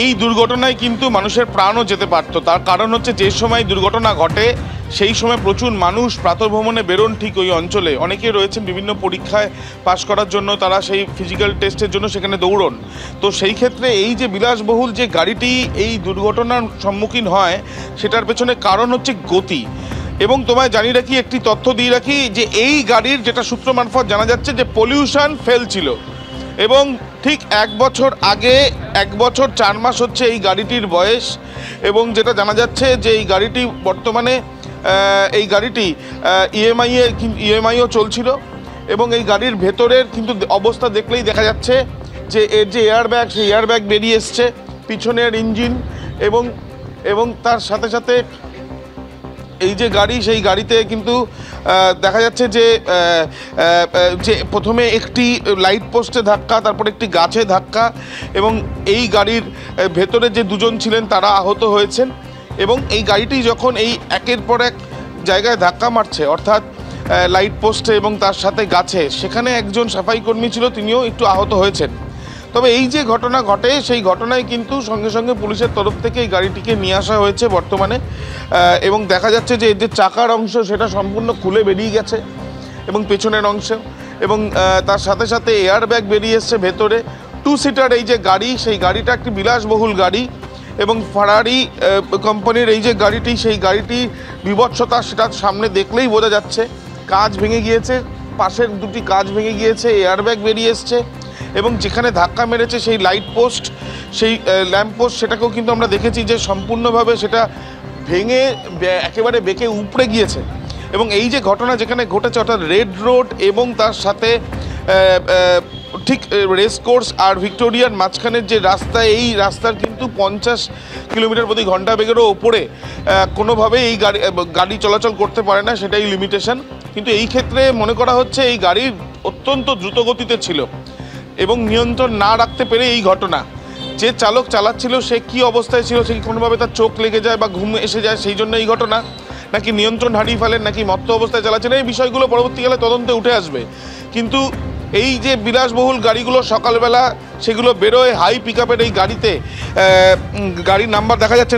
এই দুর্ঘটনায় কিন্তু মানুষের প্রাণও যেতে পারতো। তার কারণ হচ্ছে যে সময় দুর্ঘটনা ঘটে সেই সময় প্রচুর মানুষ প্রাতঃভ্রমণে বেরোন ঠিক ওই অঞ্চলে। অনেকে রয়েছেন বিভিন্ন পরীক্ষায় পাশ করার জন্য, তারা সেই ফিজিক্যাল টেস্টের জন্য সেখানে দৌড়ন। তো সেই ক্ষেত্রে এই যে বিলাসবহুল যে গাড়িটি এই দুর্ঘটনার সম্মুখীন হয় সেটার পেছনে কারণ হচ্ছে গতি। এবং তোমায় জানিয়ে রাখি, একটি তথ্য দিয়ে রাখি, যে এই গাড়ির যেটা সূত্র মারফত জানা যাচ্ছে যে পলিউশন ফেল ছিল। এবং ঠিক 1 বছর আগে, 1 বছর 4 মাস হচ্ছে এই গাড়িটির বয়স। এবং যেটা জানা যাচ্ছে যে এই গাড়িটি বর্তমানে এই গাড়িটি ইএমআইও চলছিল। এবং এই গাড়ির ভেতরের কিন্তু অবস্থা দেখলেই দেখা যাচ্ছে যে এর যে এয়ারব্যাগ, সেই এয়ারব্যাগ বেরিয়ে এসছে, পিছনের ইঞ্জিন এবং তার সাথে সাথে এই যে গাড়ি, সেই গাড়িতে কিন্তু দেখা যাচ্ছে যে প্রথমে একটি লাইট পোস্টে ধাক্কা, তারপর একটি গাছে ধাক্কা। এবং এই গাড়ির ভেতরে যে দুজন ছিলেন তারা আহত হয়েছেন। এবং এই গাড়িটি যখন এই একের পর এক জায়গায় ধাক্কা মারছে, অর্থাৎ লাইট পোস্টে এবং তার সাথে গাছে, সেখানে একজন সাফাই কর্মী ছিল, তিনিও একটু আহত হয়েছেন। তবে এই যে ঘটনা ঘটে, সেই ঘটনায় কিন্তু সঙ্গে সঙ্গে পুলিশের তরফ থেকে এই গাড়িটিকে নিয়ে আসা হয়েছে বর্তমানে। এবং দেখা যাচ্ছে যে এর যে চাকার অংশ সেটা সম্পূর্ণ খুলে বেরিয়ে গেছে এবং পেছনের অংশ, এবং তার সাথে সাথে এয়ারব্যাগ বেরিয়ে এসছে ভেতরে। 2 সিটার এই যে গাড়ি, সেই গাড়িটা একটি বিলাসবহুল গাড়ি। এবং ফারারি কোম্পানির এই যে গাড়িটি, সেই গাড়িটি বিভৎসতা সেটা সামনে দেখলেই বোঝা যাচ্ছে। কাঁচ ভেঙে গিয়েছে, পাশের দুটি কাঁচ ভেঙে গিয়েছে, এয়ারব্যাগ বেরিয়ে এসছে। এবং যেখানে ধাক্কা মেরেছে সেই লাইট পোস্ট, সেই ল্যাম্প পোস্ট, সেটাকেও কিন্তু আমরা দেখেছি যে সম্পূর্ণভাবে সেটা ভেঙে একেবারে বেঁকে উপড়ে গিয়েছে। এবং এই যে ঘটনা যেখানে ঘটেছে, অর্থাৎ রেড রোড এবং তার সাথে ঠিক রেস কোর্স আর ভিক্টোরিয়ার মাঝখানের যে রাস্তা, এই রাস্তার কিন্তু 50 কিলোমিটার প্রতি ঘন্টা বেগেরও ওপরে কোনোভাবেই এই গাড়ি চলাচল করতে পারে না, সেটাই লিমিটেশন। কিন্তু এই ক্ষেত্রে মনে করা হচ্ছে এই গাড়ি অত্যন্ত দ্রুত গতিতে ছিল এবং নিয়ন্ত্রণ না রাখতে পেরে এই ঘটনা। যে চালক চালাচ্ছিল সে কি অবস্থায় ছিল, সে কোনোভাবে তার চোখ লেগে যায় বা ঘুম এসে যায় সেই জন্য এই ঘটনা, নাকি নিয়ন্ত্রণ হারিয়ে ফেলেন, নাকি মত্ত অবস্থায় চালাচ্ছেন, এই বিষয়গুলো পরবর্তীকালে তদন্তে উঠে আসবে। কিন্তু এই যে বিলাসবহুল গাড়িগুলো সকালবেলা সেগুলো বেরোয় হাই পিক আপের এই গাড়িতে, গাড়ির নাম্বার দেখা যাচ্ছে,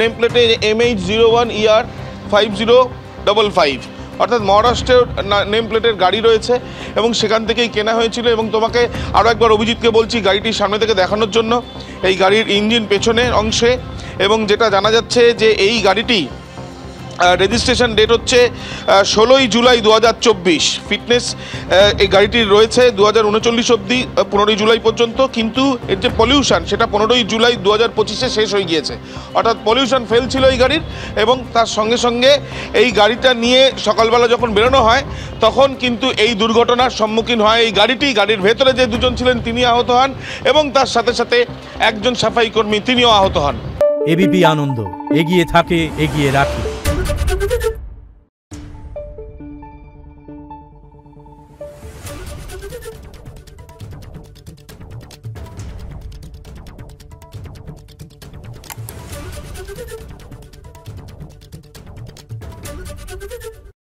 নেম প্লেটে MH01ER 5055, অর্থাৎ মহারাষ্ট্রের নেম প্লেটের গাড়ি রয়েছে এবং সেখান থেকেই কেনা হয়েছিল। এবং তোমাকে আরও একবার অভিজিৎকে বলছি গাড়িটির সামনে থেকে দেখানোর জন্য, এই গাড়ির ইঞ্জিন পেছনের অংশে। এবং যেটা জানা যাচ্ছে যে এই গাড়িটি রেজিস্ট্রেশন ডেট হচ্ছে 16ই জুলাই 2024। ফিটনেস এই গাড়িটির রয়েছে 2039 অবধি, 15ই জুলাই পর্যন্ত। কিন্তু এর যে পলিউশন সেটা 15ই জুলাই 2025-এ শেষ হয়ে গিয়েছে, অর্থাৎ পলিউশন ফেল ছিল এই গাড়ির। এবং তার সঙ্গে সঙ্গে এই গাড়িটা নিয়ে সকালবেলা যখন বেরোনো হয় তখন কিন্তু এই দুর্ঘটনার সম্মুখীন হয় এই গাড়িটি। গাড়ির ভেতরে যে দুজন ছিলেন তিনি আহত হন এবং তার সাথে সাথে একজন সাফাই কর্মী তিনিও আহত হন। এবিপি আনন্দ, এগিয়ে থাকে, এগিয়ে রাখে। Thank you.